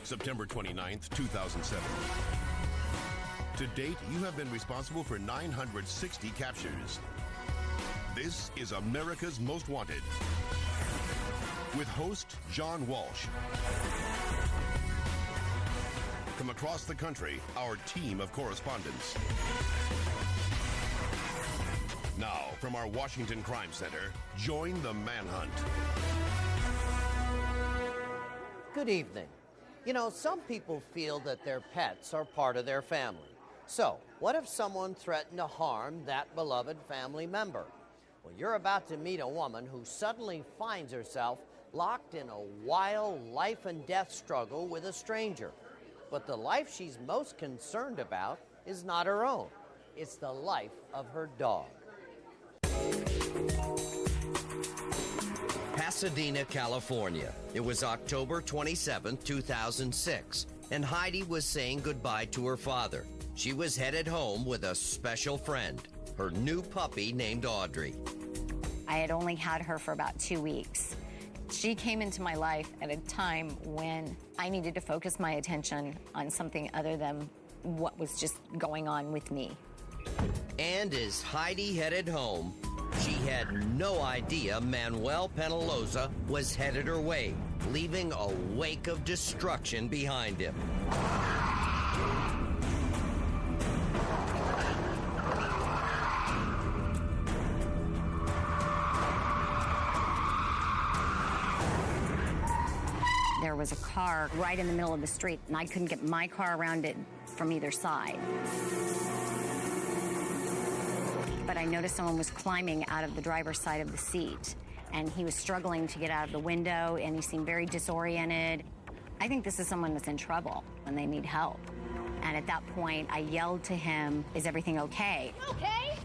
September 29th, 2007. To date, you have been responsible for 960 captures. This is America's Most Wanted, with host John Walsh. From across the country, our team of correspondents. Now, from our Washington Crime Center, join the manhunt. Good evening. You know, some people feel that their pets are part of their family. So, what if someone threatened to harm that beloved family member? Well, you're about to meet a woman who suddenly finds herself locked in a wild life and death struggle with a stranger. But the life she's most concerned about is not her own. It's the life of her dog. Pasadena, California. It was October 27, 2006, and Heidi was saying goodbye to her father. She was headed home with a special friend, her new puppy named Audrey. I had only had her for about 2 weeks. She came into my life at a time when I needed to focus my attention on something other than what was just going on with me. And as Heidi headed home, she had no idea Manuel Penalosa was headed her way, leaving a wake of destruction behind him. There was a car right in the middle of the street, and I couldn't get my car around it from either side. But I noticed someone was climbing out of the driver's side of the seat, and he was struggling to get out of the window, and he seemed very disoriented. I think this is someone that's in trouble and they need help. And at that point, I yelled to him, "Is everything okay?" "Okay."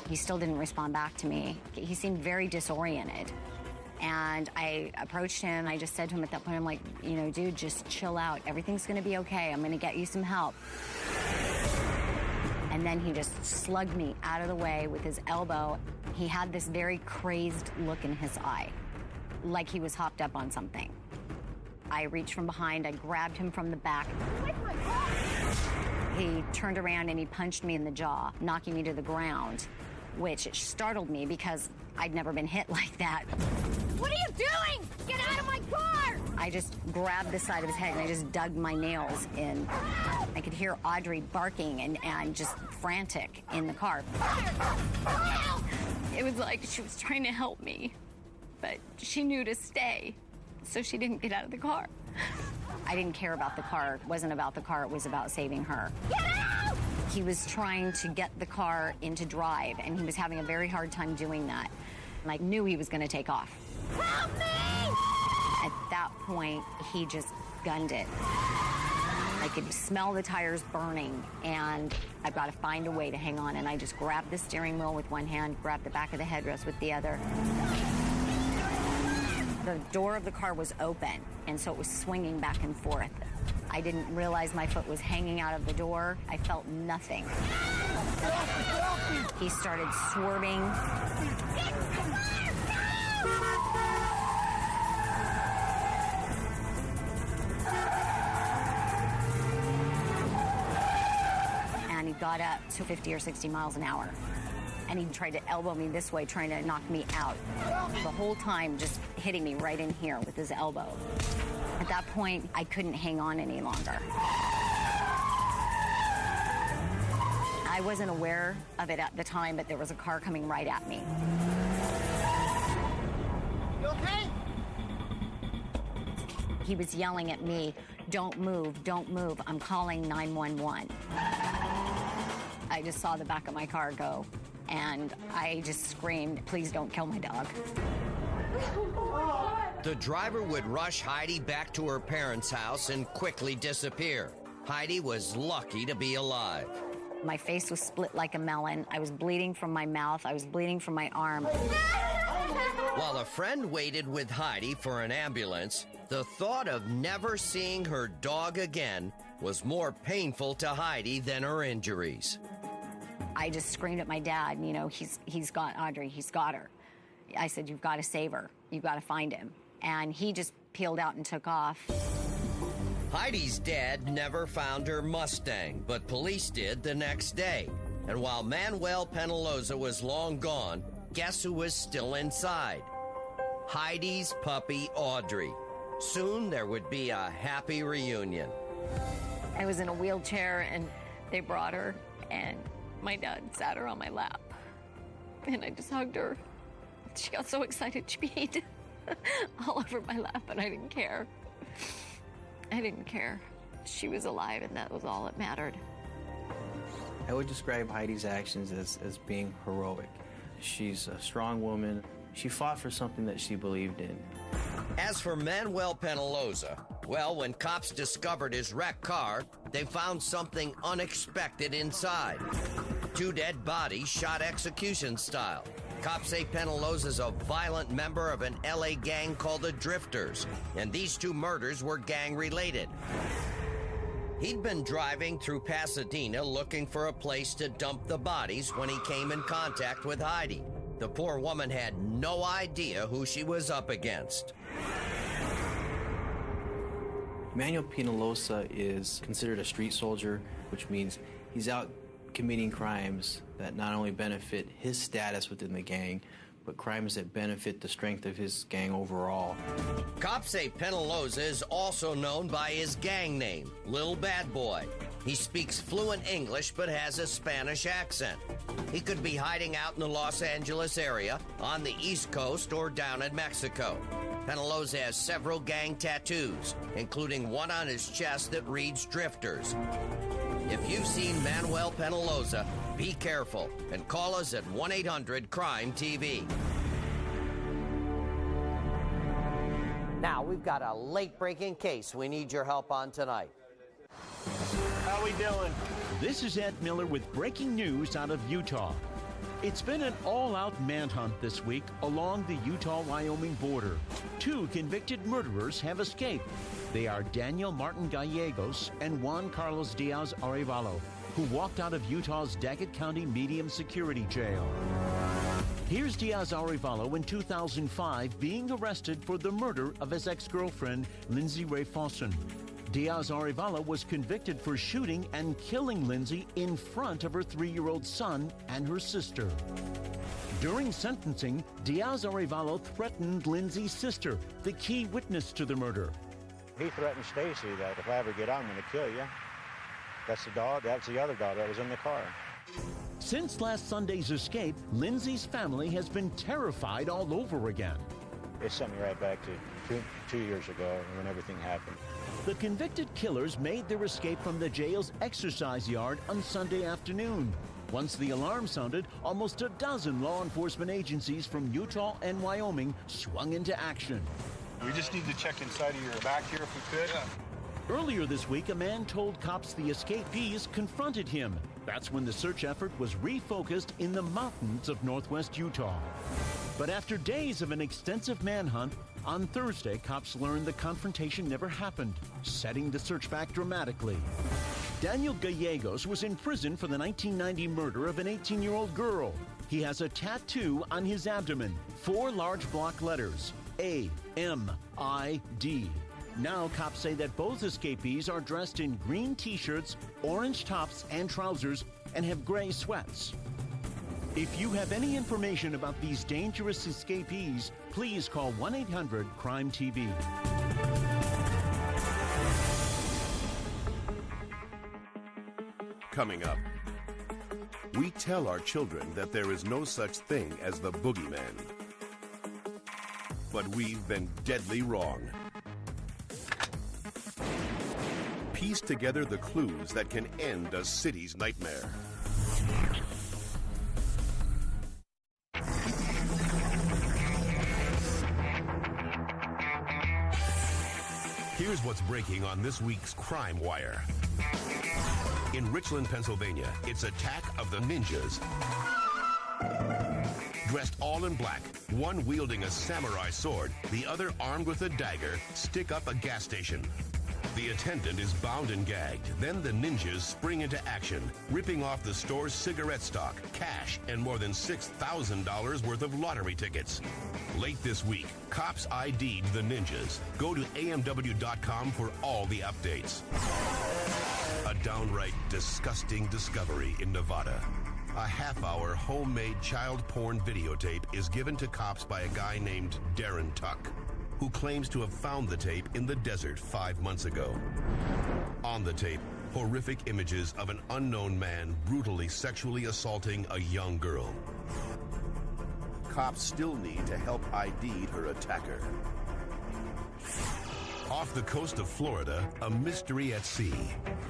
He still didn't respond back to me. He seemed very disoriented. And I approached him. I just said to him at that point, I'm like, you know, dude, just chill out. Everything's going to be okay. I'm going to get you some help. And then he just slugged me out of the way with his elbow. He had this very crazed look in his eye, like he was hopped up on something. I reached from behind. I grabbed him from the back. He turned around and he punched me in the jaw, knocking me to the ground, which startled me because I'd never been hit like that. "What are you doing? Get out of my car!" I just grabbed the side of his head and I just dug my nails in. I could hear Audrey barking and just frantic in the car. It was like she was trying to help me, but she knew to stay, so she didn't get out of the car. I didn't care about the car. It wasn't about the car. It was about saving her. Get out! He was trying to get the car into drive, and he was having a very hard time doing that. And I knew he was going to take off. Help me! At that point, he just gunned it. I could smell the tires burning, and I've got to find a way to hang on. And I just grabbed the steering wheel with one hand, grabbed the back of the headrest with the other. The door of the car was open, and so it was swinging back and forth. I didn't realize my foot was hanging out of the door. I felt nothing. He started swerving. And he got up to 50 or 60 miles an hour. And he tried to elbow me this way, trying to knock me out. The whole time just hitting me right in here with his elbow. At that point, I couldn't hang on any longer. I wasn't aware of it at the time, but there was a car coming right at me. You okay? He was yelling at me, "Don't move, don't move. I'm calling 911. I just saw the back of my car go, and I just screamed, "Please don't kill my dog." The driver would rush Heidi back to her parents' house and quickly disappear. Heidi was lucky to be alive. My face was split like a melon. I was bleeding from my mouth. I was bleeding from my arm. While a friend waited with Heidi for an ambulance, the thought of never seeing her dog again was more painful to Heidi than her injuries. I just screamed at my dad, you know, he's got Audrey, he's got her. I said, "You've got to save her. You've got to find him." And he just peeled out and took off. Heidi's dad never found her Mustang, but police did the next day. And while Manuel Penalosa was long gone, guess who was still inside? Heidi's puppy, Audrey. Soon there would be a happy reunion. I was in a wheelchair, and they brought her, and my dad sat her on my lap. And I just hugged her. She got so excited, she peed all over my lap, and I didn't care. I didn't care. She was alive, and that was all that mattered. I would describe Heidi's actions as being heroic. She's a strong woman. She fought for something that she believed in. As for Manuel Penalosa, well, when cops discovered his wrecked car, they found something unexpected inside. 2 dead bodies shot execution style. Cops say Penalosa's a violent member of an LA gang called the Drifters, and these 2 murders were gang-related. He'd been driving through Pasadena looking for a place to dump the bodies when he came in contact with Heidi. The poor woman had no idea who she was up against. Manuel Penalosa is considered a street soldier, which means he's out committing crimes that not only benefit his status within the gang, but crimes that benefit the strength of his gang overall. Cops say Penalosa is also known by his gang name, Little Bad Boy. He speaks fluent English but has a Spanish accent. He could be hiding out in the Los Angeles area, on the East Coast, or down in Mexico. Penalosa has several gang tattoos, including one on his chest that reads Drifters. If you've seen Manuel Penalosa, be careful and call us at 1-800-CRIME-TV. Now, we've got a late-breaking case we need your help on tonight. How we doing? This is Ed Miller with breaking news out of Utah. It's been an all-out manhunt this week along the Utah-Wyoming border. 2 convicted murderers have escaped. They are Daniel Martin Gallegos and Juan Carlos Diaz Arevalo, who walked out of Utah's Daggett County Medium Security Jail. Here's Diaz Arevalo in 2005 being arrested for the murder of his ex-girlfriend, Lindsay Ray Fawson. Diaz Arevalo was convicted for shooting and killing Lindsay in front of her 3-year-old son and her sister. During sentencing, Diaz Arevalo threatened Lindsay's sister, the key witness to the murder. He threatened Stacy that if I ever get out, I'm going to kill you. That's the dog. That's the other dog that was in the car. Since last Sunday's escape, Lindsay's family has been terrified all over again. It sent me right back to two years ago when everything happened. The convicted killers made their escape from the jail's exercise yard on Sunday afternoon. Once the alarm sounded, almost a dozen law enforcement agencies from Utah and Wyoming swung into action. We just need to check inside of your back here if we could. Yeah. Earlier this week, a man told cops the escapees confronted him. That's when the search effort was refocused in the mountains of northwest Utah. But after days of an extensive manhunt, on Thursday, cops learned the confrontation never happened, setting the search back dramatically. Daniel Gallegos was in prison for the 1990 murder of an 18-year-old girl. He has a tattoo on his abdomen, 4 large block letters, A-M-I-D. Now cops say that both escapees are dressed in green t-shirts, orange tops and trousers, and have gray sweats. If you have any information about these dangerous escapees, please call 1-800-CRIME-TV. Coming up, we tell our children that there is no such thing as the Boogeyman. But we've been deadly wrong. Piece together the clues that can end a city's nightmare. Here's what's breaking on this week's Crime Wire. In Richland, Pennsylvania, it's Attack of the Ninjas. Dressed all in black, one wielding a samurai sword, the other armed with a dagger, stick up a gas station. The attendant is bound and gagged. Then the ninjas spring into action, ripping off the store's cigarette stock, cash, and more than $6,000 worth of lottery tickets. Late this week, cops ID'd the ninjas. Go to AMW.com for all the updates. A downright disgusting discovery in Nevada. A half-hour homemade child porn videotape is given to cops by a guy named Darren Tuck, who claims to have found the tape in the desert 5 months ago. On the tape, horrific images of an unknown man brutally sexually assaulting a young girl. Cops still need to help ID her attacker. Off the coast of Florida, a mystery at sea.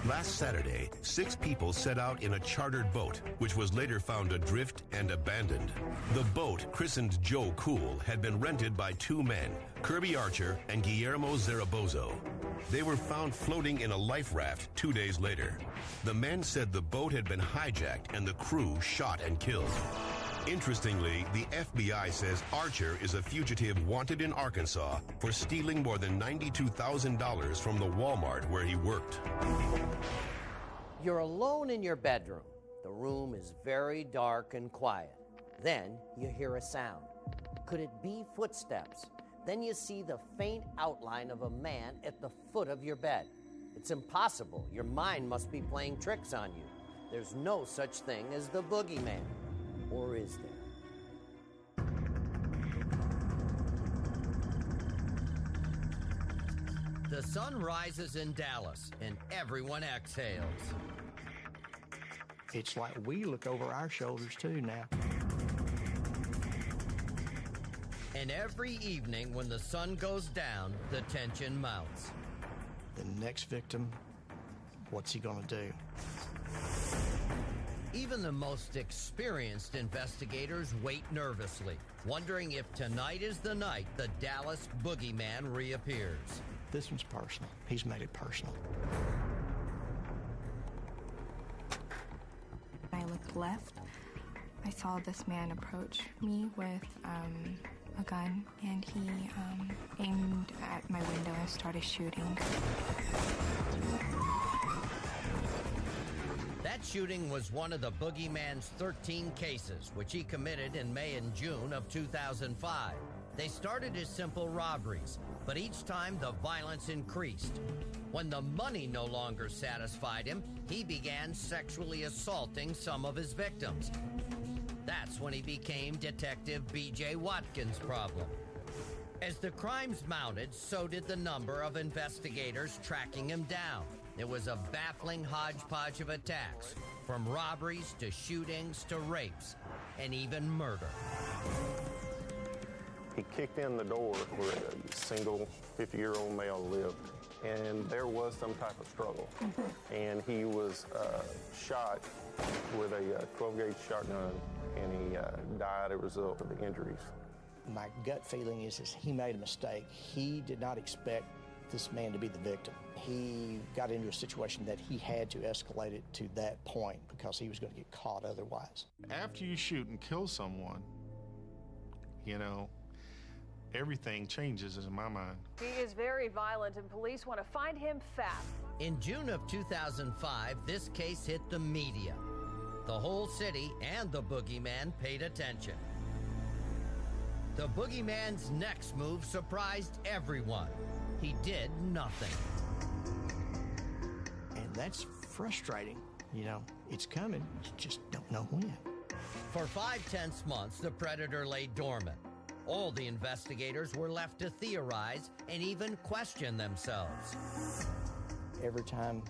Last Saturday, 6 people set out in a chartered boat, which was later found adrift and abandoned. The boat, christened Joe Cool, had been rented by 2 men, Kirby Archer and Guillermo Zarabozo. They were found floating in a life raft 2 days later. The men said the boat had been hijacked and the crew shot and killed. Interestingly, the FBI says Archer is a fugitive wanted in Arkansas for stealing more than $92,000 from the Walmart where he worked. You're alone in your bedroom. The room is very dark and quiet. Then you hear a sound. Could it be footsteps? Then you see the faint outline of a man at the foot of your bed. It's impossible. Your mind must be playing tricks on you. There's no such thing as the Boogeyman. Or is there? The sun rises in Dallas, and everyone exhales. It's like we look over our shoulders too now. And every evening when the sun goes down, the tension mounts. The next victim, what's he gonna do? Even the most experienced investigators wait nervously, wondering if tonight is the night the Dallas Boogeyman reappears. This one's personal. He's made it personal. I looked left. I saw this man approach me with a gun, and he aimed at my window and started shooting. That shooting was one of the Boogeyman's 13 cases, which he committed in May and June of 2005. They started as simple robberies, but each time the violence increased. When the money no longer satisfied him, he began sexually assaulting some of his victims. That's when he became Detective B.J. Watkins' problem. As the crimes mounted, so did the number of investigators tracking him down. It was a baffling hodgepodge of attacks, from robberies to shootings to rapes, and even murder. He kicked in the door where a single 50-year-old male lived, and there was some type of struggle. And he was shot with a 12-gauge shotgun, and he died as a result of the injuries. My gut feeling is he made a mistake. He did not expect this man to be the victim. He got into a situation that he had to escalate it to that point because he was going to get caught otherwise. After you shoot and kill someone, you know, everything changes in my mind. He is very violent, and police want to find him fast. In June of 2005, this case hit the media. The whole city and the Boogeyman paid attention. The Boogeyman's next move surprised everyone. He did nothing. And that's frustrating. You know, it's coming, you just don't know when. For 5 tense months, the predator lay dormant. All the investigators were left to theorize and even question themselves. Every time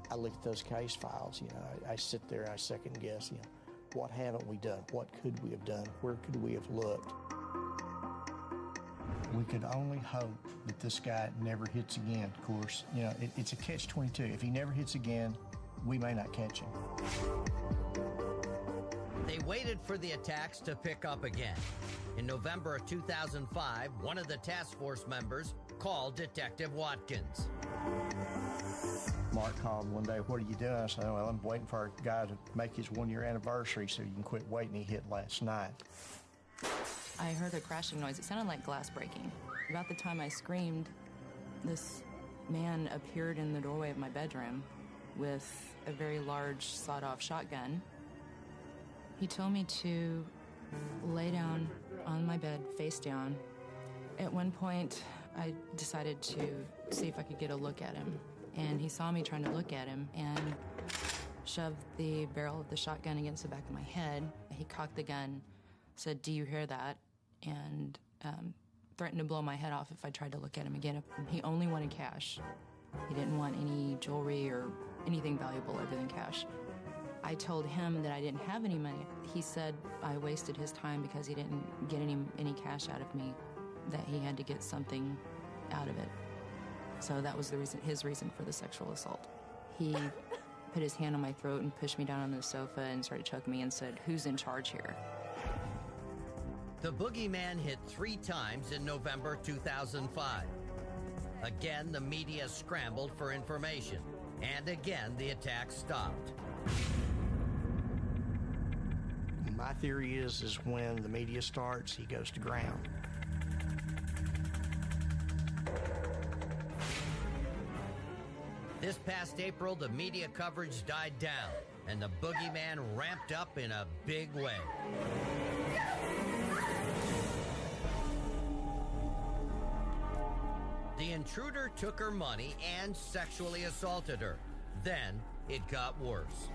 I look at those case files, you know, I sit there and I second guess, you know, what haven't we done? What could we have done? Where could we have looked? We could only hope that this guy never hits again, of course. You know, it's a catch-22. If he never hits again, we may not catch him. They waited for the attacks to pick up again. In November of 2005, one of the task force members called Detective Watkins. Mark called one day, "What are you doing?" I said, "Well, I'm waiting for our guy to make his 1-year anniversary so you can quit waiting." He hit last night. I heard a crashing noise. It sounded like glass breaking. About the time I screamed, this man appeared in the doorway of my bedroom with a very large sawed-off shotgun. He told me to lay down on my bed, face down. At one point, I decided to see if I could get a look at him. And he saw me trying to look at him and shoved the barrel of the shotgun against the back of my head. He cocked the gun, said, "Do you hear that?" And threatened to blow my head off if I tried to look at him again. He only wanted cash. He didn't want any jewelry or anything valuable other than cash. I told him that I didn't have any money. He said I wasted his time because he didn't get any cash out of me, that he had to get something out of it. So that was his reason for the sexual assault. He put his hand on my throat and pushed me down on the sofa and started choking me and said, "Who's in charge here?" The Boogeyman hit 3 times in November 2005. Again, the media scrambled for information, and again, the attack stopped. My theory is when the media starts, he goes to ground. This past April, the media coverage died down, and the Boogeyman ramped up in a big way. The intruder took her money and sexually assaulted her. Then it got worse.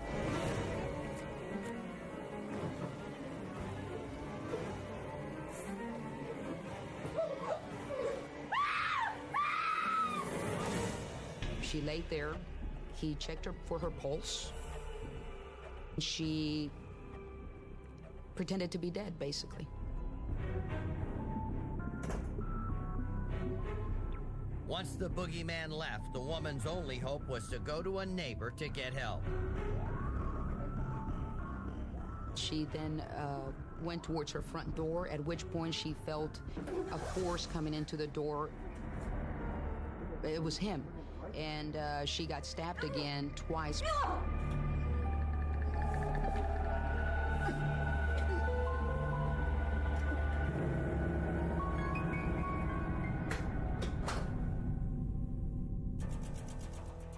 She laid there. He checked her for her pulse. She pretended to be dead, basically. Once the Boogeyman left, the woman's only hope was to go to a neighbor to get help. She then went towards her front door, at which point she felt a force coming into the door. It was him. And she got stabbed again twice.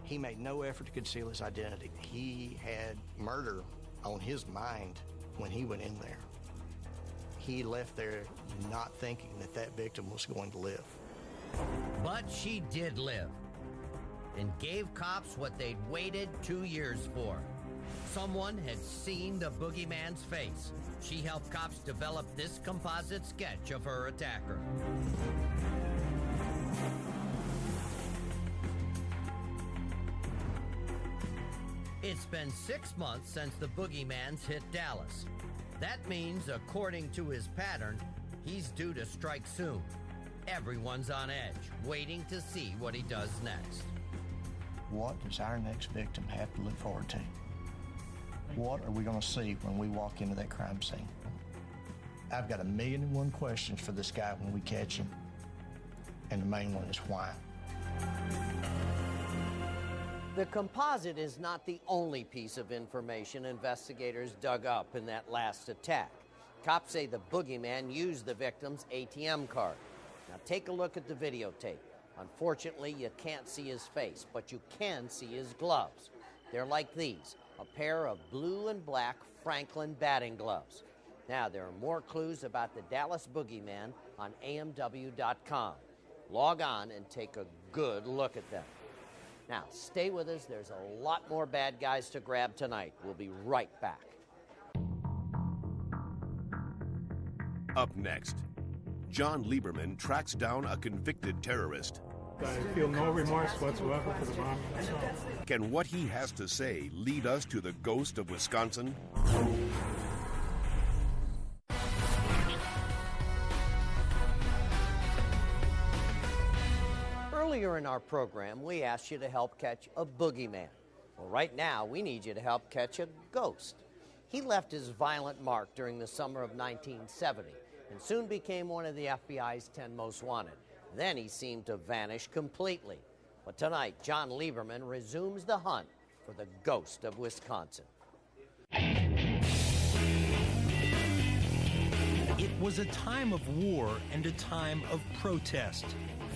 He made no effort to conceal his identity. He had murder on his mind when he went in there. He left there not thinking that that victim was going to live. But she did live, and gave cops what they'd waited 2 years for. Someone had seen the Boogeyman's face. She helped cops develop this composite sketch of her attacker. It's been 6 months since the Boogeyman's hit Dallas. That means, according to his pattern, he's due to strike soon. Everyone's on edge, waiting to see what he does next. What does our next victim have to look forward to? What are we going to see when we walk into that crime scene? I've got 1,000,001 questions for this guy when we catch him. And the main one is why. The composite is not the only piece of information investigators dug up in that last attack. Cops say the Boogeyman used the victim's ATM card. Now take a look at the videotape. Unfortunately, you can't see his face, but you can see his gloves. They're like these, a pair of blue and black Franklin batting gloves. Now, there are more clues about the Dallas Boogeyman on AMW.com. Log on and take a good look at them. Now, stay with us. There's a lot more bad guys to grab tonight. We'll be right back. Up next, John Lieberman tracks down a convicted terrorist. I feel no remorse whatsoever for the bomb. Can what he has to say lead us to the ghost of Wisconsin? Earlier in our program, we asked you to help catch a boogeyman. Well, right now, we need you to help catch a ghost. He left his violent mark during the summer of 1970 and soon became one of the FBI's 10 most wanted. Then he seemed to vanish completely. But tonight, John Lieberman resumes the hunt for the ghost of Wisconsin. It was a time of war and a time of protest.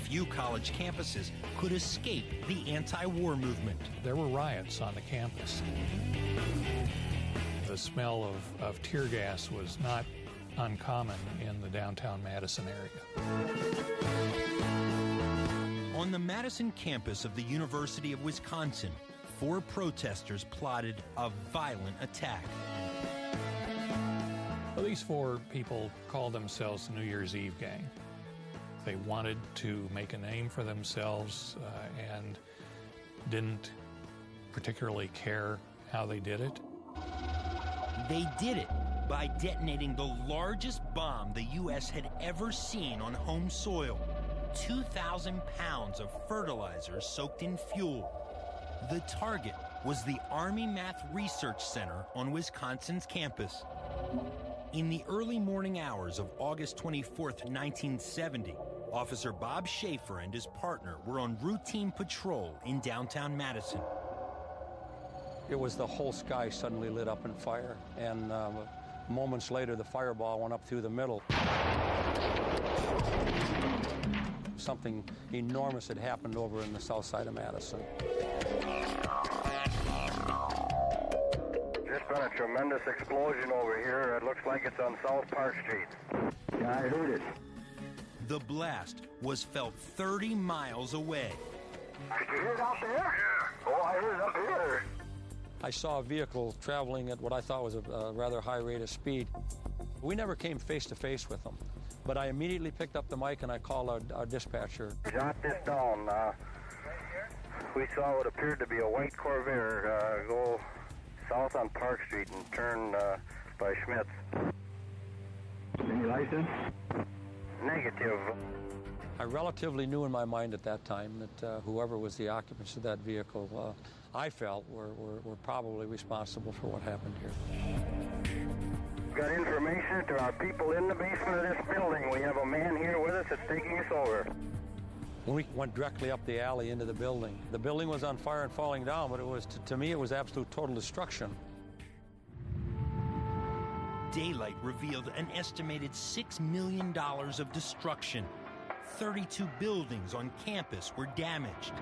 few college campuses could escape the anti-war movement. There were riots on the campus. The smell of tear gas was not uncommon in the downtown Madison area. On the Madison campus of the University of Wisconsin, 4 protesters plotted a violent attack. Well, these 4 people called themselves the New Year's Eve gang. They wanted to make a name for themselves and didn't particularly care how they did it. They did it by detonating the largest bomb the U.S. had ever seen on home soil. 2,000 pounds of fertilizer soaked in fuel. The target was the Army Math Research Center on Wisconsin's campus. In the early morning hours of August 24th, 1970, Officer Bob Schaefer and his partner were on routine patrol in downtown Madison. It was the whole sky suddenly lit up in fire, and moments later the fireball went up through the middle. Something enormous had happened over in the south side of Madison. Just been a tremendous explosion over here. It looks like it's on South Park Street. Yeah, I heard it. The blast was felt 30 miles away. Did you hear it out there? Yeah. Oh, I heard it up here. I saw a vehicle traveling at what I thought was a rather high rate of speed. We never came face to face with them, but I immediately picked up the mic and I called our dispatcher. Jot this down. We saw what appeared to be a white Corvair go south on Park Street and turn by Schmitz. Any license? Negative. I relatively knew in my mind at that time that whoever was the occupants of that vehicle, I felt were probably responsible for what happened here. Got information to our people in the basement of this building. We have a man here with us that's taking us over. When we went directly up the alley into the building was on fire and falling down, but it was, to me, it was absolute total destruction. Daylight revealed an estimated $6 million of destruction. 32 buildings on campus were damaged.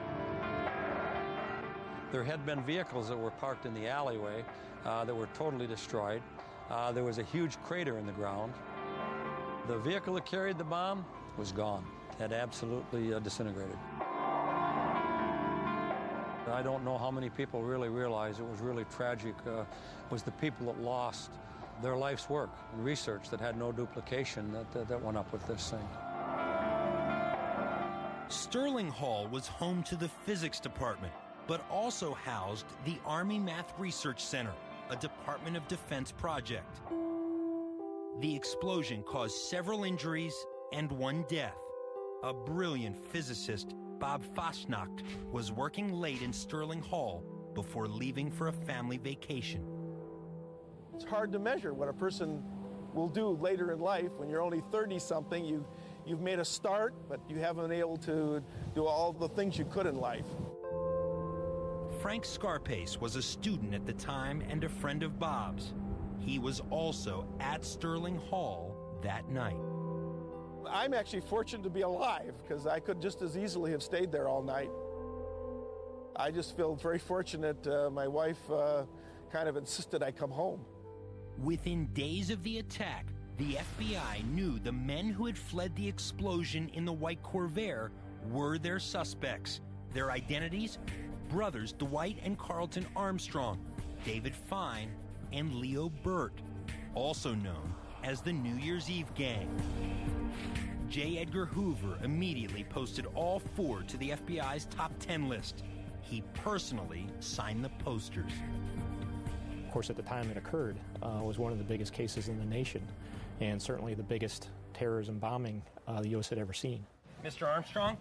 There had been vehicles that were parked in the alleyway that were totally destroyed. There was a huge crater in the ground. The vehicle that carried the bomb was gone, had absolutely disintegrated. I don't know how many people really realize it was really tragic. Was the people that lost their life's work and research that had no duplication that went up with this thing. Sterling Hall was home to the physics department, but also housed the Army Math Research Center, a Department of Defense project. The explosion caused several injuries and 1 death. A brilliant physicist, Bob Fosnacht, was working late in Sterling Hall before leaving for a family vacation. It's hard to measure what a person will do later in life. When you're only 30-something, you've made a start, but you haven't been able to do all the things you could in life. Frank Scarpace was a student at the time and a friend of Bob's. He was also at Sterling Hall that night. I'm actually fortunate to be alive because I could just as easily have stayed there all night. I just feel very fortunate. My wife kind of insisted I come home. Within days of the attack, the FBI knew the men who had fled the explosion in the white Corvair were their suspects. Their identities? Brothers Dwight and Carlton Armstrong, David Fine, and Leo Burt, also known as the New Year's Eve Gang. J. Edgar Hoover immediately posted all 4 to the FBI's top 10 list. He personally signed the posters. Of course, at the time it occurred, was one of the biggest cases in the nation, and certainly the biggest terrorism bombing the U.S. had ever seen. Mr. Armstrong?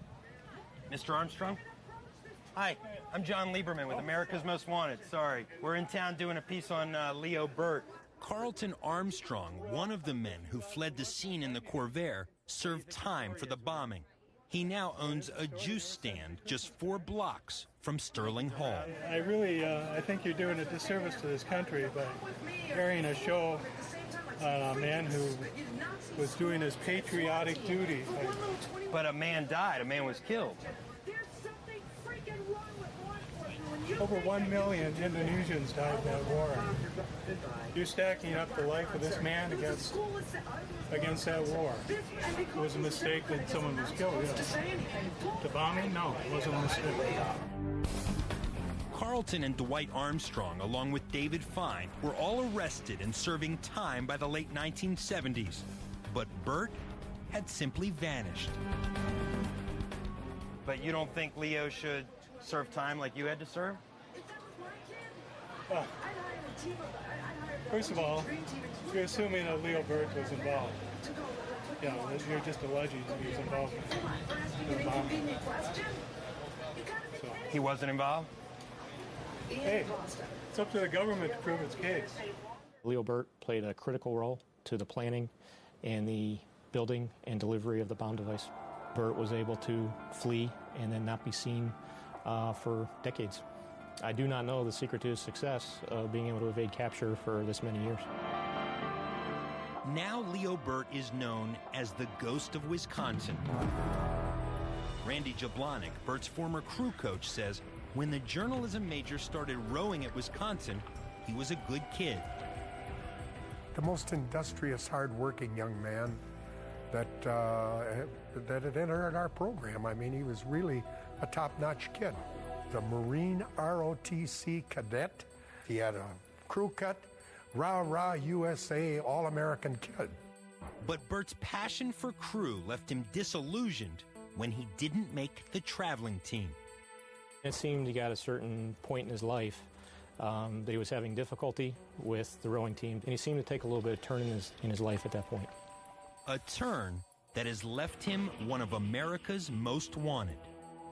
Mr. Armstrong? Hi, I'm John Lieberman with America's Most Wanted. Sorry, we're in town doing a piece on Leo Burt. Carlton Armstrong, one of the men who fled the scene in the Corvair, served time for the bombing. He now owns a juice stand just 4 blocks from Sterling Hall. I think you're doing a disservice to this country by airing a show a man who was doing his patriotic duty. But a man died. A man was killed. Over 1 million Indonesians died in that war. You're stacking up the life of this man against that war. It was a mistake that someone was killed. The bombing? No, it wasn't a mistake. Carlton and Dwight Armstrong, along with David Fine, were all arrested and serving time by the late 1970s. But Bert had simply vanished. But you don't think Leo should serve time like you had to serve? Well, first of all, you're assuming that Leo Bert was involved. Yeah, you're just alleging that he was involved in the bombing. So. He wasn't involved? Hey, it's up to the government to prove its case. Leo Bert played a critical role to the planning and the building and delivery of the bomb device. Bert was able to flee and then not be seen for decades. I do not know the secret to his success of being able to evade capture for this many years. Now Leo Bert is known as the Ghost of Wisconsin. Randy Jablonic, Bert's former crew coach, says when the journalism major started rowing at Wisconsin, he was a good kid. The most industrious, hard-working young man that had entered our program. I mean, he was really a top-notch kid. The Marine ROTC cadet. He had a crew cut, rah-rah USA All-American kid. But Bert's passion for crew left him disillusioned when he didn't make the traveling team. It seemed he got a certain point in his life that he was having difficulty with the rowing team, and he seemed to take a little bit of turn in his life at that point. A turn that has left him one of America's most wanted.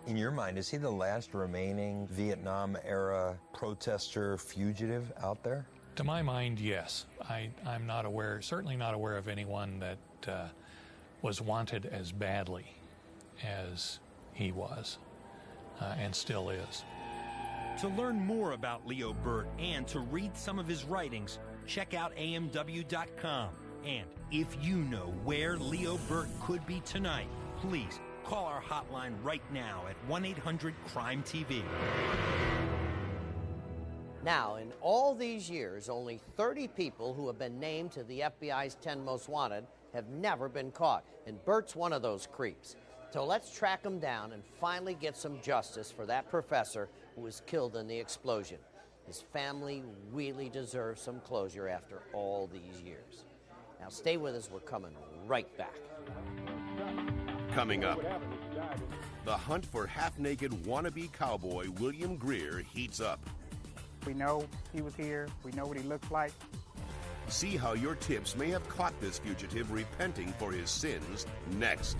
In your mind, is he the last remaining Vietnam-era protester fugitive out there? To my mind, yes. I'm not aware, certainly not aware of anyone that was wanted as badly as he was and still is. To learn more about Leo Bert and to read some of his writings, check out AMW.com. And if you know where Leo Bert could be tonight, please call our hotline right now at 1-800-CRIME-TV. Now, in all these years, only 30 people who have been named to the FBI's 10 Most Wanted have never been caught, and Bert's one of those creeps. So let's track him down and finally get some justice for that professor who was killed in the explosion. His family really deserves some closure after all these years. Now stay with us, we're coming right back. Coming up, the hunt for half-naked wannabe cowboy William Greer heats up. We know he was here, we know what he looked like. See how your tips may have caught this fugitive repenting for his sins next.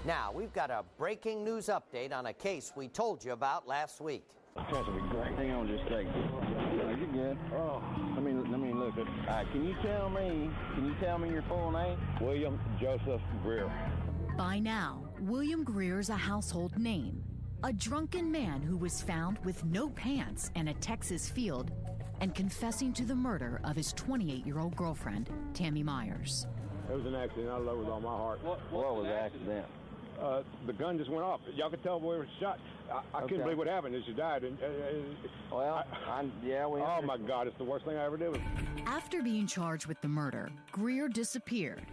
Now, we've got a breaking news update on a case we told you about last week. That's a great. Hang on just a second. No, you're good. Oh, let me look at. All right, can you tell me your full name? William Joseph Greer. By now, William Greer's a household name. A drunken man who was found with no pants in a Texas field and confessing to the murder of his 28-year-old girlfriend, Tammy Myers. It was an accident. I love it with all my heart. What was the accident? The gun just went off. Y'all could tell where it was shot. I couldn't believe what happened. She died. Oh my God, it's the worst thing I ever did. After being charged with the murder, Greer disappeared.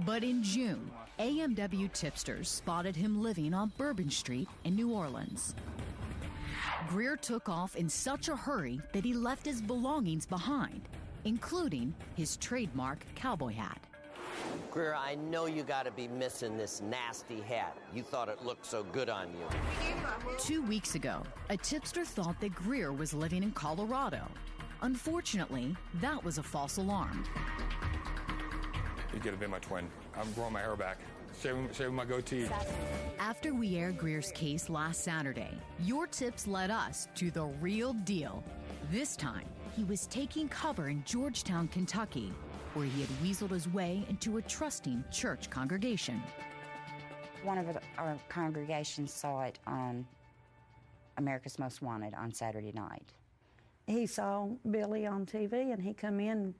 But in June, AMW tipsters spotted him living on Bourbon Street in New Orleans. Greer took off in such a hurry that he left his belongings behind, including his trademark cowboy hat. Greer, I know you got to be missing this nasty hat. You thought it looked so good on you. 2 weeks ago, a tipster thought that Greer was living in Colorado. Unfortunately, that was a false alarm. He could have been my twin. I'm growing my hair back, shaving my goatee. After we aired Greer's case last Saturday, your tips led us to the real deal. This time, he was taking cover in Georgetown, Kentucky, where he had weaseled his way into a trusting church congregation. One of our congregations saw it on America's Most Wanted on Saturday night. He saw Billy on TV, and he come in,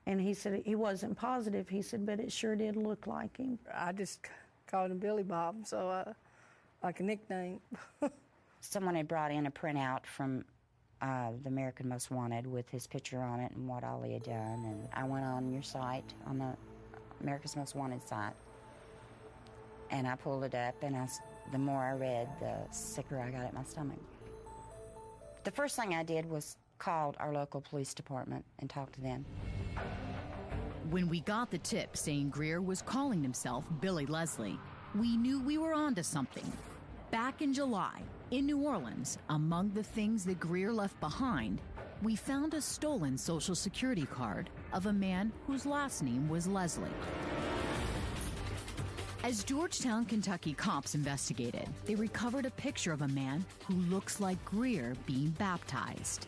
and he said he wasn't positive. He said, but it sure did look like him. I just called him Billy Bob, so like a nickname. Someone had brought in a printout from the American Most Wanted with his picture on it and what all he had done. And I went on your site, on the America's Most Wanted site, and I pulled it up, and the more I read, the sicker I got at my stomach. The first thing I did was called our local police department and talked to them. When we got the tip saying Greer was calling himself Billy Leslie, we knew we were onto something. Back in July, in New Orleans, among the things that Greer left behind, we found a stolen Social Security card of a man whose last name was Leslie. As Georgetown, Kentucky cops investigated, they recovered a picture of a man who looks like Greer being baptized.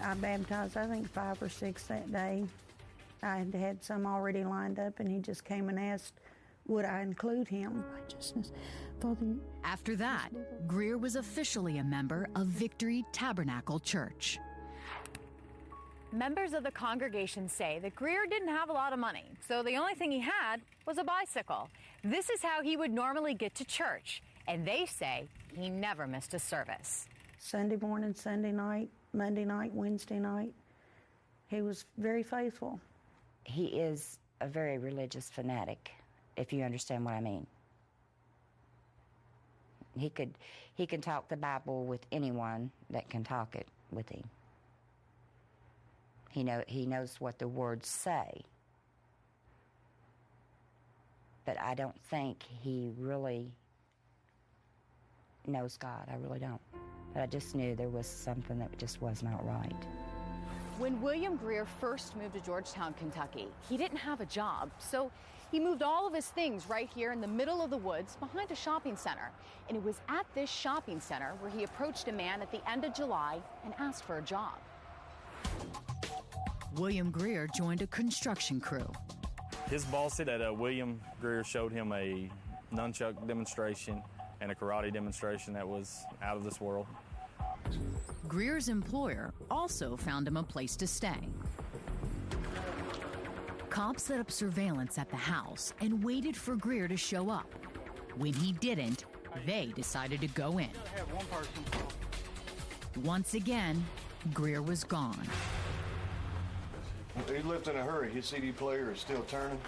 I baptized, I think, 5 or 6 that day. I had some already lined up, and he just came and asked, would I include him? Righteousness. Father. After that, Greer was officially a member of Victory Tabernacle Church. Members of the congregation say that Greer didn't have a lot of money, so the only thing he had was a bicycle. This is how he would normally get to church, and they say he never missed a service. Sunday morning, Sunday night, Monday night, Wednesday night, he was very faithful. He is a very religious fanatic, if you understand what I mean. He can talk the Bible with anyone that can talk it with him. He knows what the words say, but I don't think he really knows God. I really don't. But I just knew there was something that just was not right. When William Greer first moved to Georgetown, Kentucky, he didn't have a job, so he moved all of his things right here in the middle of the woods behind a shopping center. And it was at this shopping center where he approached a man at the end of July and asked for a job. William Greer joined a construction crew. His boss said that William Greer showed him a nunchuck demonstration and a karate demonstration that was out of this world. Greer's employer also found him a place to stay. Cops set up surveillance at the house and waited for Greer to show up. When he didn't, they decided to go in. Once again, Greer was gone. He left in a hurry. His CD player is still turning.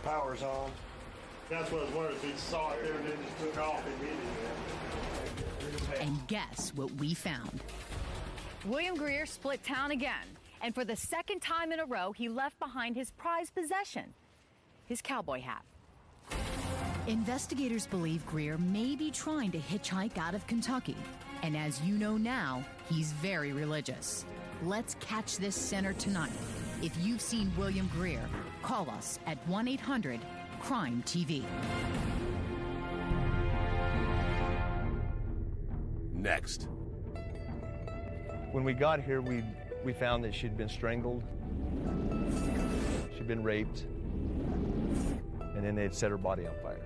Power's on. That's what it was. He saw it there and then just took off immediately. And guess what we found? William Greer split town again, and for the second time in a row, he left behind his prized possession, his cowboy hat. Investigators believe Greer may be trying to hitchhike out of Kentucky. And as you know now, he's very religious. Let's catch this sinner tonight. If you've seen William Greer, call us at 1-800-CRIME-TV. Next. When we got here, we found that she'd been strangled, she'd been raped, and then they'd set her body on fire.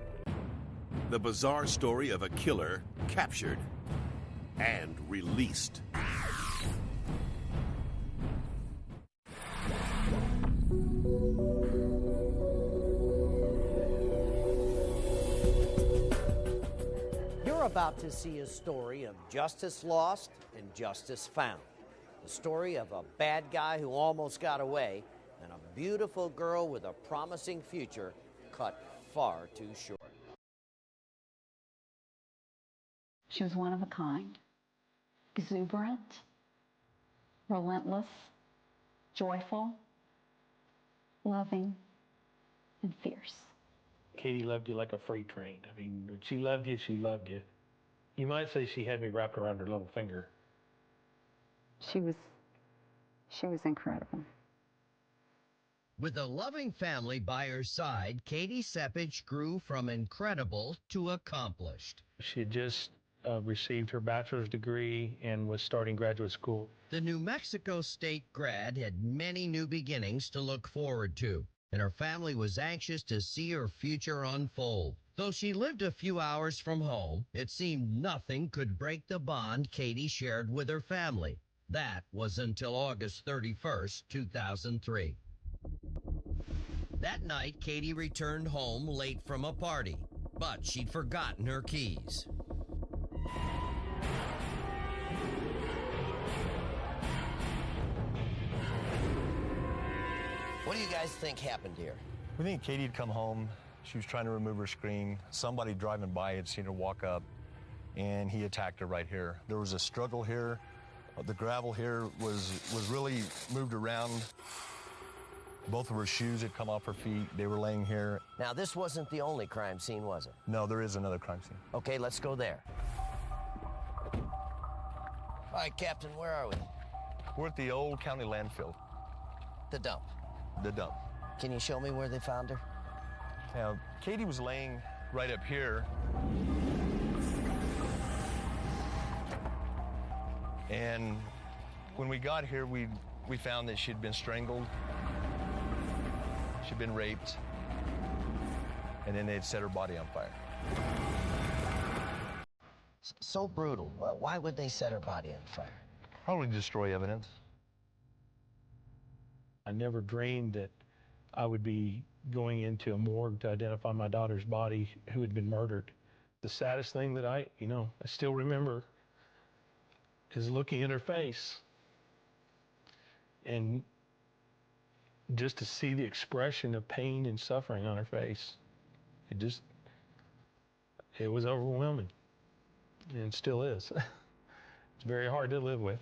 The bizarre story of a killer captured and released. You're about to see a story of justice lost and justice found. The story of a bad guy who almost got away and a beautiful girl with a promising future cut far too short. She was one of a kind, exuberant, relentless, joyful, loving, and fierce. Katie loved you like a freight train. I mean, when she loved you, she loved you. You might say she had me wrapped around her little finger. She was incredible. With a loving family by her side, Katie Sepich grew from incredible to accomplished. She had just received her bachelor's degree and was starting graduate school. The New Mexico State grad had many new beginnings to look forward to, and her family was anxious to see her future unfold. Though she lived a few hours from home, it seemed nothing could break the bond Katie shared with her family. That was until August 31st, 2003. That night, Katie returned home late from a party, but she'd forgotten her keys. What do you guys think happened here? We think Katie had come home. She was trying to remove her screen. Somebody driving by had seen her walk up, and he attacked her right here. There was a struggle here. The gravel here was really moved around. Both of her shoes had come off her feet. They were laying here. Now, this wasn't the only crime scene, was it? No, there is another crime scene. Okay, let's go there. All right, Captain, where are we? We're at the old county landfill. The dump. The dump. Can you show me where they found her? Now, Katie was laying right up here. And when we got here, we found that she'd been strangled. She'd been raped. And then they'd set her body on fire. So brutal. Why would they set her body on fire? Probably destroy evidence. I never dreamed that I would be going into a morgue to identify my daughter's body who had been murdered. The saddest thing that I still remember is looking at her face and just to see the expression of pain and suffering on her face. It was overwhelming, and it still is. It's very hard to live with.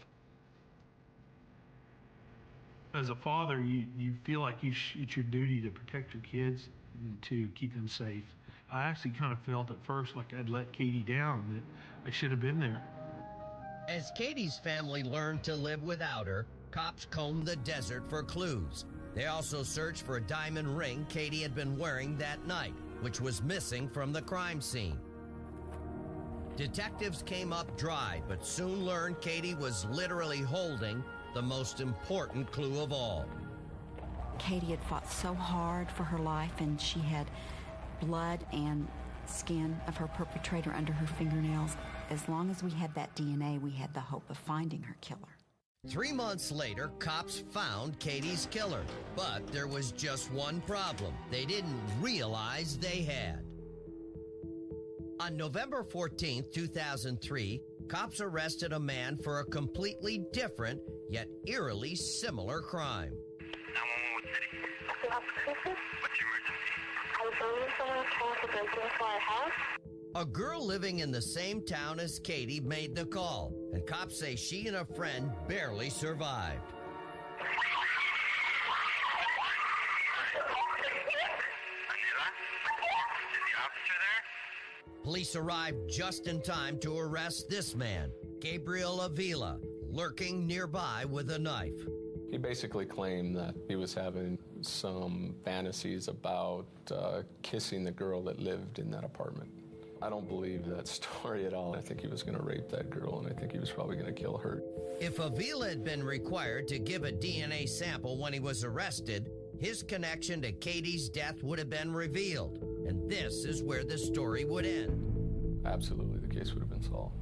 As a father, you feel like it's your duty to protect your kids and to keep them safe. I actually kind of felt at first like I'd let Katie down, that I should have been there. As Katie's family learned to live without her, cops combed the desert for clues. They also searched for a diamond ring Katie had been wearing that night, which was missing from the crime scene. Detectives came up dry, but soon learned Katie was literally holding the most important clue of all. Katie had fought so hard for her life, and she had blood and skin of her perpetrator under her fingernails. As long as we had that DNA, we had the hope of finding her killer. 3 months later, cops found Katie's killer, but there was just one problem they didn't realize they had. On November 14th, 2003, cops arrested a man for a completely different, yet eerily similar crime. 911, what city? What's your emergency? I believe someone trying to break into our house. A girl living in the same town as Katie made the call, and cops say she and a friend barely survived. Police arrived just in time to arrest this man, Gabriel Avila, lurking nearby with a knife. He basically claimed that he was having some fantasies about kissing the girl that lived in that apartment. I don't believe that story at all. I think he was going to rape that girl, and I think he was probably going to kill her. If Avila had been required to give a DNA sample when he was arrested, his connection to Katie's death would have been revealed. And this is where the story would end. Absolutely, the case would have been solved.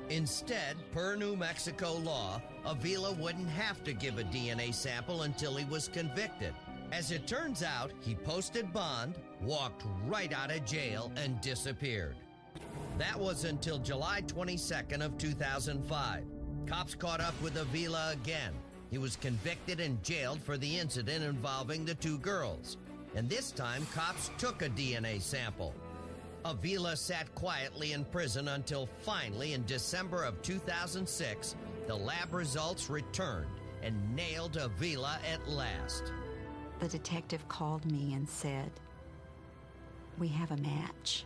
Instead, per New Mexico law, Avila wouldn't have to give a DNA sample until he was convicted. As it turns out, he posted bond, walked right out of jail, and disappeared. That was until July 22nd of 2005. Cops caught up with Avila again. He was convicted and jailed for the incident involving the two girls. And this time, cops took a DNA sample. Avila sat quietly in prison until finally, in December of 2006, the lab results returned and nailed Avila at last. The detective called me and said, "We have a match."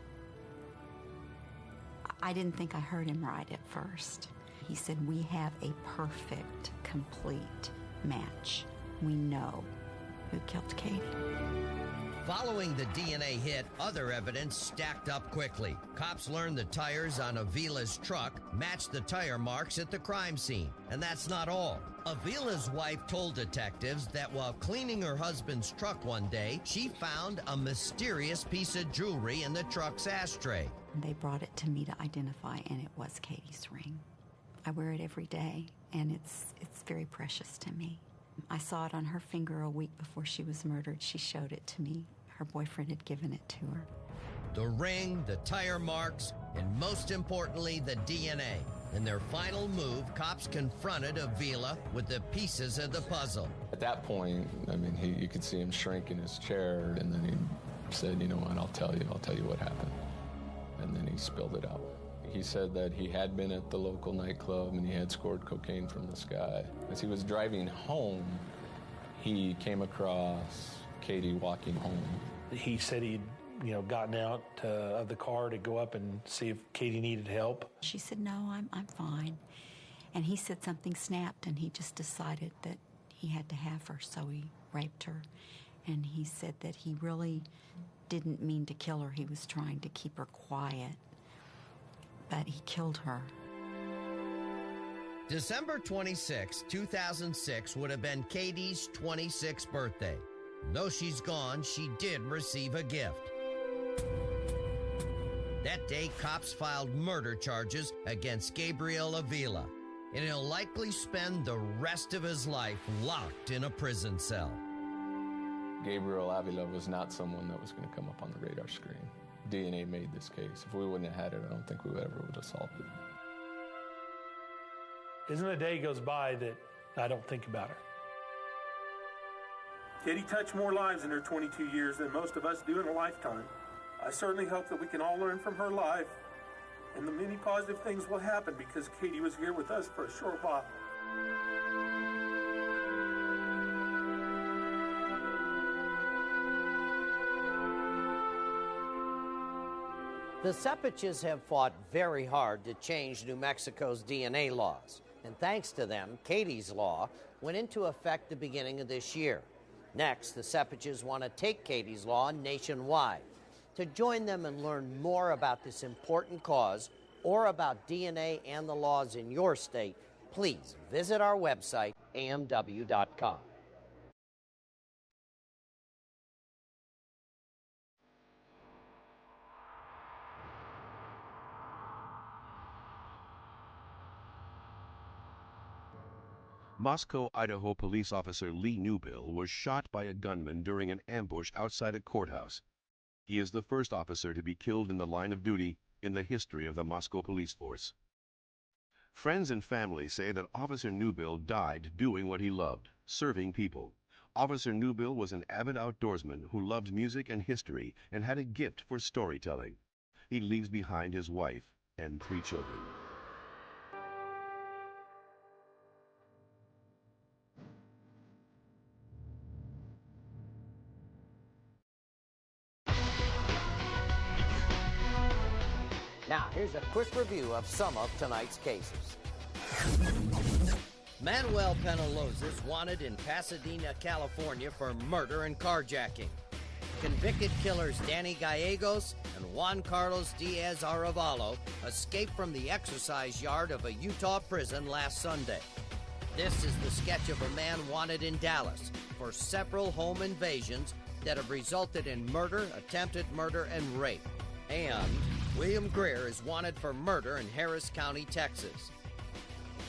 I didn't think I heard him right at first. He said, "We have a perfect, complete match. We know who killed Katie. Following the DNA hit, other evidence stacked up quickly. Cops learned the tires on Avila's truck matched the tire marks at the crime scene. And that's not all. Avila's wife told detectives that while cleaning her husband's truck one day, she found a mysterious piece of jewelry in the truck's ashtray. They brought it to me to identify, and it was Katie's ring. I wear it every day, and it's very precious to me. I saw it on her finger a week before she was murdered. She showed it to me. Her boyfriend had given it to her. The ring, the tire marks, and most importantly, the DNA. In their final move, cops confronted Avila with the pieces of the puzzle. At that point, I mean, you could see him shrink in his chair, and then he said, you know what, I'll tell you what happened. And then he spilled it out. He said that he had been at the local nightclub and he had scored cocaine from this guy. As he was driving home, he came across Katie walking home. He said he'd, gotten out of the car to go up and see if Katie needed help. She said, no, I'm fine. And he said something snapped, and he just decided that he had to have her, so he raped her. And he said that he really didn't mean to kill her. He was trying to keep her quiet. But he killed her. December 26, 2006 would have been Katie's 26th birthday. Though she's gone, she did receive a gift. That day, cops filed murder charges against Gabriel Avila, and he'll likely spend the rest of his life locked in a prison cell. Gabriel Avila was not someone that was going to come up on the radar screen. DNA made this case. If we wouldn't have had it, I don't think we would have solved it. Isn't a day goes by that I don't think about her. Katie touched more lives in her 22 years than most of us do in a lifetime. I certainly hope that we can all learn from her life, and the many positive things will happen because Katie was here with us for a short while. The Sepiches have fought very hard to change New Mexico's DNA laws. And thanks to them, Katie's law went into effect the beginning of this year. Next, the Sepiches want to take Katie's law nationwide. To join them and learn more about this important cause or about DNA and the laws in your state, please visit our website, amw.com. Moscow, Idaho police officer Lee Newbill was shot by a gunman during an ambush outside a courthouse. He is the first officer to be killed in the line of duty in the history of the Moscow police force. Friends and family say that Officer Newbill died doing what he loved, serving people. Officer Newbill was an avid outdoorsman who loved music and history and had a gift for storytelling. He leaves behind his wife and 3 children. Now, here's a quick review of some of tonight's cases. Manuel Penalosa is wanted in Pasadena, California for murder and carjacking. Convicted killers Danny Gallegos and Juan Carlos Diaz Arevalo escaped from the exercise yard of a Utah prison last Sunday. This is the sketch of a man wanted in Dallas for several home invasions that have resulted in murder, attempted murder, and rape. And William Greer is wanted for murder in Harris County, Texas.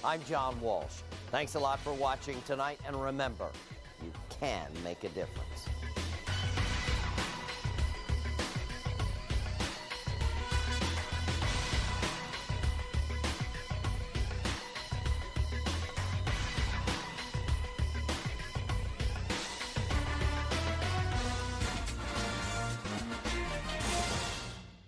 I'm John Walsh. Thanks a lot for watching tonight, and remember, you can make a difference.